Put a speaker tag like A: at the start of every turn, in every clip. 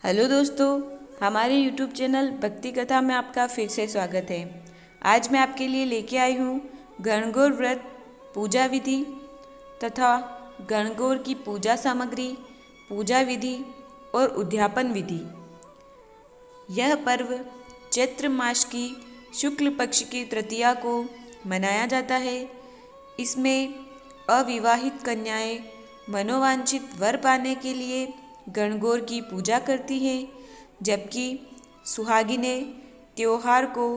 A: Hello दोस्तों, हमारे YouTube channel भक्ति कथा में आपका फिर से स्वागत है। आज मैं आपके लिए लेके आई हूँ गणगौर व्रत पूजा विधि तथा गणगौर की पूजा सामग्री, पूजा विधि और उद्यापन विधि। यह पर्व चैत्र मास की शुक्ल पक्ष की तृतीया को मनाया जाता है। इसमें अविवाहित कन्याएं मनोवांछित वर पाने के लिए गणगौर की पूजा करती हैं, जबकि सुहागिनें त्योहार को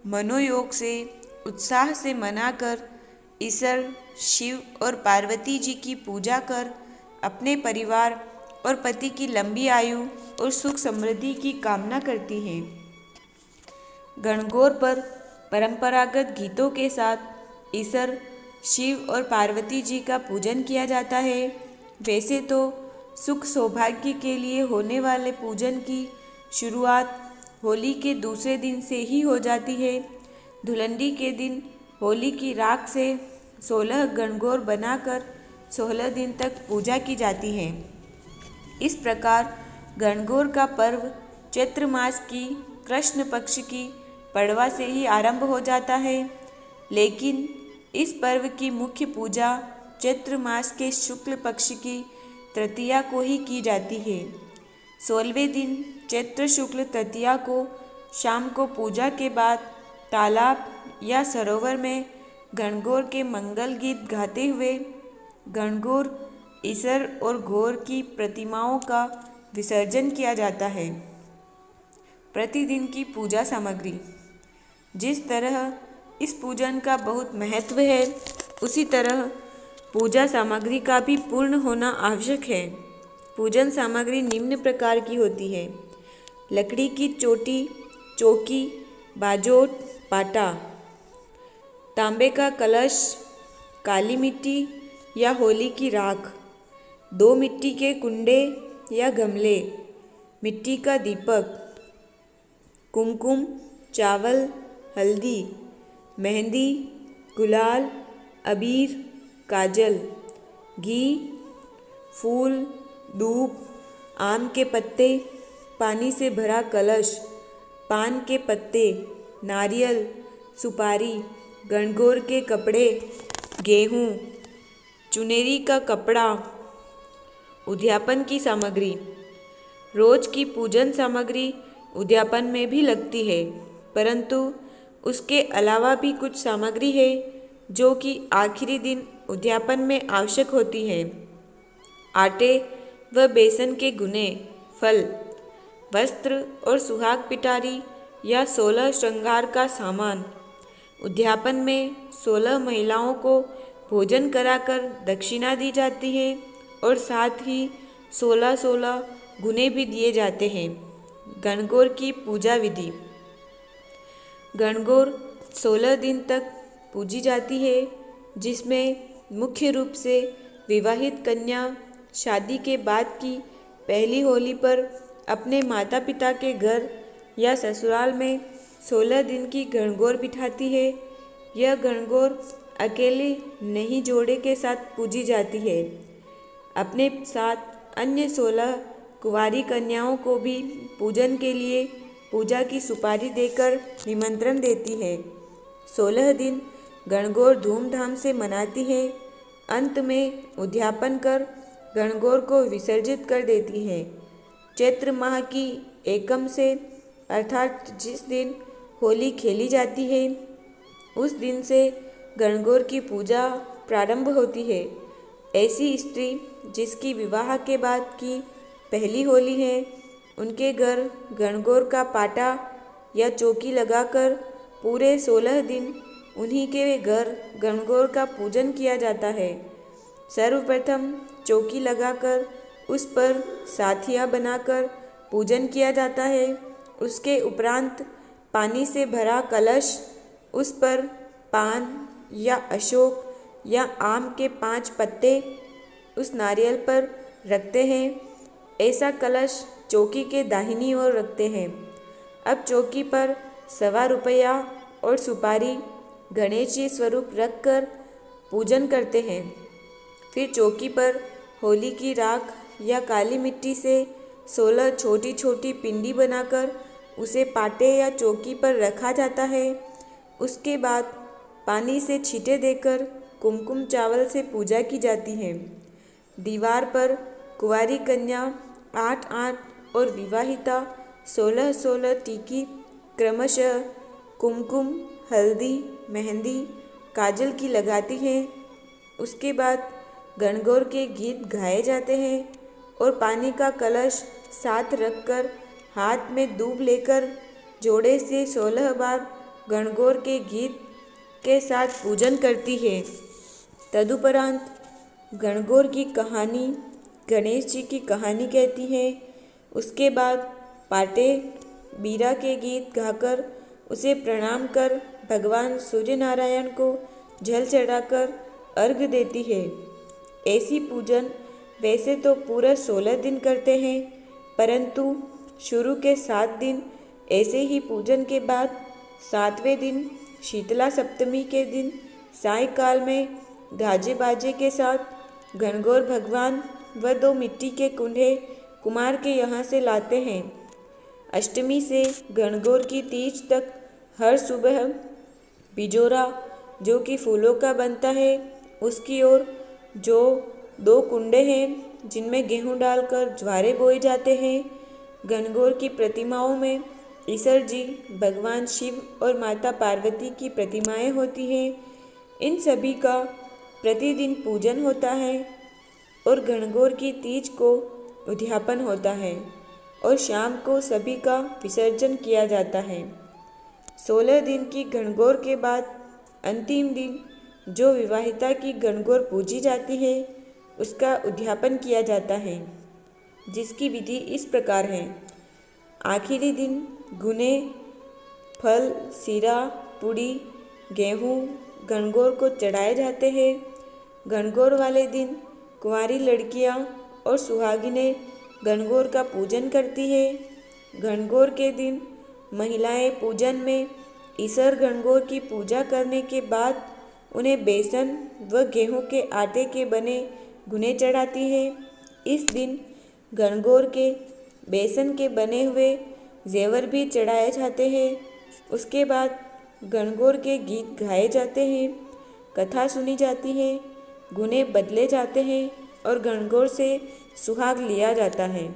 A: मनोयोग से उत्साह से मनाकर ईश्वर शिव और पार्वती जी की पूजा कर अपने परिवार और पति की लंबी आयु और सुख समृद्धि की कामना करती हैं। गणगौर पर परंपरागत गीतों के साथ ईश्वर शिव और पार्वती जी का पूजन किया जाता है। वैसे तो सुख सौभाग्य के लिए होने वाले पूजन की शुरुआत होली के दूसरे दिन से ही हो जाती है। धुलंडी के दिन होली की राख से 16 गणगौर बनाकर 16 दिन तक पूजा की जाती है। इस प्रकार गणगौर का पर्व चैत्र मास की कृष्ण पक्ष की पड़वा से ही आरंभ हो जाता है, लेकिन इस पर्व की मुख्य पूजा चैत्र मास के शुक्ल पक्ष की तृतीया को ही की जाती है। 16वें दिन चैत्र शुक्ल तृतीया को शाम को पूजा के बाद तालाब या सरोवर में गणगौर के मंगल गीत गाते हुए गणगौर ईश्वर और गौर की प्रतिमाओं का विसर्जन किया जाता है। प्रतिदिन की पूजा सामग्री। जिस तरह इस पूजन का बहुत महत्व है, उसी तरह पूजा सामग्री का भी पूर्ण होना आवश्यक है। पूजन सामग्री निम्न प्रकार की होती है: लकड़ी की चोटी, चौकी, बाजोट, पाटा, तांबे का कलश, काली मिट्टी या होली की राख, 2 मिट्टी के कुंडे या गमले, मिट्टी का दीपक, कुमकुम, चावल, हल्दी, मेहंदी, गुलाल, अबीर, काजल, घी, फूल, धूप, आम के पत्ते, पानी से भरा कलश, पान के पत्ते, नारियल, सुपारी, गणगौर के कपड़े, गेहूँ, चुनेरी का कपड़ा। उद्यापन की सामग्री। रोज की पूजन सामग्री उद्यापन में भी लगती है, परंतु उसके अलावा भी कुछ सामग्री है जो कि आखिरी दिन उद्यापन में आवश्यक होती है। आटे व बेसन के गुने, फल, वस्त्र और सुहाग पिटारी या 16 श्रृंगार का सामान। उद्यापन में 16 महिलाओं को भोजन कराकर दक्षिणा दी जाती है और साथ ही 16-16 गुने भी दिए जाते हैं। गणगौर की पूजा विधि। गणगौर 16 दिन तक पूजी जाती है, जिसमें मुख्य रूप से विवाहित कन्या शादी के बाद की पहली होली पर अपने माता पिता के घर या ससुराल में 16 दिन की गणगौर बिठाती है। यह गणगौर अकेले नहीं, जोड़े के साथ पूजी जाती है। अपने साथ अन्य 16 कुंवारी कन्याओं को भी पूजन के लिए पूजा की सुपारी देकर निमंत्रण देती है। 16 दिन गणगौर धूमधाम से मनाती है। अंत में उद्यापन कर गणगौर को विसर्जित कर देती है। चैत्र माह की एकम से अर्थात जिस दिन होली खेली जाती है, उस दिन से गणगौर की पूजा प्रारंभ होती है। ऐसी स्त्री जिसकी विवाह के बाद की पहली होली है, उनके घर गणगौर का पाटा या चौकी लगाकर पूरे 16 दिन उन्हीं के घर गणगौर का पूजन किया जाता है। सर्वप्रथम चौकी लगाकर उस पर साथिया बनाकर पूजन किया जाता है। उसके उपरांत पानी से भरा कलश, उस पर पान या अशोक या आम के 5 पत्ते उस नारियल पर रखते हैं। ऐसा कलश चौकी के दाहिनी ओर रखते हैं। अब चौकी पर 1.25 रुपया और सुपारी गणेश जी स्वरूप रखकर पूजन करते हैं। फिर चौकी पर होली की राख या काली मिट्टी से 16 छोटी छोटी पिंडी बनाकर उसे पाटे या चौकी पर रखा जाता है। उसके बाद पानी से छींटे देकर कुमकुम चावल से पूजा की जाती है। दीवार पर कुंवारी कन्या 8-8 और विवाहिता 16-16 टीकी क्रमशः कुमकुम, हल्दी, मेहंदी, काजल की लगाती हैं। उसके बाद गणगौर के गीत गाए जाते हैं और पानी का कलश साथ रखकर हाथ में दूब लेकर जोड़े से 16 बार गणगौर के गीत के साथ पूजन करती है। तदुपरांत गणगौर की कहानी गणेश जी की कहानी कहती है। उसके बाद पाटे बीरा के गीत गाकर उसे प्रणाम कर भगवान सूर्य नारायण को जल चढ़ाकर अर्घ्य देती है। ऐसी पूजन वैसे तो पूरा 16 दिन करते हैं, परंतु शुरू के 7 दिन ऐसे ही पूजन के बाद 7वें दिन शीतला सप्तमी के दिन सायंकाल में गाजे बाजे के साथ गणगौर भगवान व 2 मिट्टी के कुंडे कुमार के यहाँ से लाते हैं। अष्टमी से गणगौर की तीज तक हर सुबह बिजोरा जो कि फूलों का बनता है, उसकी ओर जो 2 कुंडे हैं जिनमें गेहूं डालकर ज्वारे बोए जाते हैं। गणगौर की प्रतिमाओं में ईश्वर जी, भगवान शिव और माता पार्वती की प्रतिमाएं होती हैं। इन सभी का प्रतिदिन पूजन होता है और गणगौर की तीज को उद्यापन होता है और शाम को सभी का विसर्जन किया जाता है। 16 दिन की गणगौर के बाद अंतिम दिन जो विवाहिता की गणगौर पूजी जाती है उसका उद्यापन किया जाता है, जिसकी विधि इस प्रकार है। आखिरी दिन गुने, फल, सीरा, पूड़ी, गेहूँ गणगौर को चढ़ाए जाते हैं। गणगौर वाले दिन कुंवारी लड़कियाँ और सुहागिनें गणगौर का पूजन करती है। गणगौर के दिन महिलाएं पूजन में ईश्वर गणगौर की पूजा करने के बाद उन्हें बेसन व गेहूं के आटे के बने गुने चढ़ाती है। इस दिन गणगौर के बेसन के बने हुए जेवर भी चढ़ाए जाते हैं। उसके बाद गणगौर के गीत गाए जाते हैं, कथा सुनी जाती है, गुने बदले जाते हैं और गणगौर से सुहाग लिया जाता है।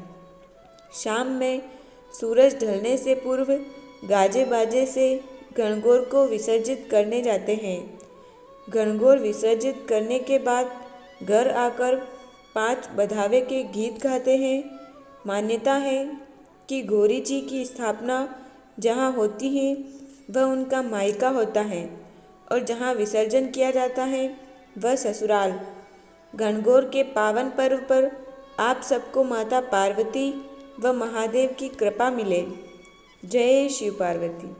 A: शाम में सूरज ढलने से पूर्व गाजे बाजे से गणगौर को विसर्जित करने जाते हैं। गणगौर विसर्जित करने के बाद घर आकर 5 बधावे के गीत गाते हैं। मान्यता है कि गौरी जी की स्थापना जहाँ होती है वह उनका मायका होता है और जहाँ विसर्जन किया जाता है वह ससुराल। गणगौर के पावन पर्व पर आप सबको माता पार्वती व महादेव की कृपा मिले। जय शिव पार्वती।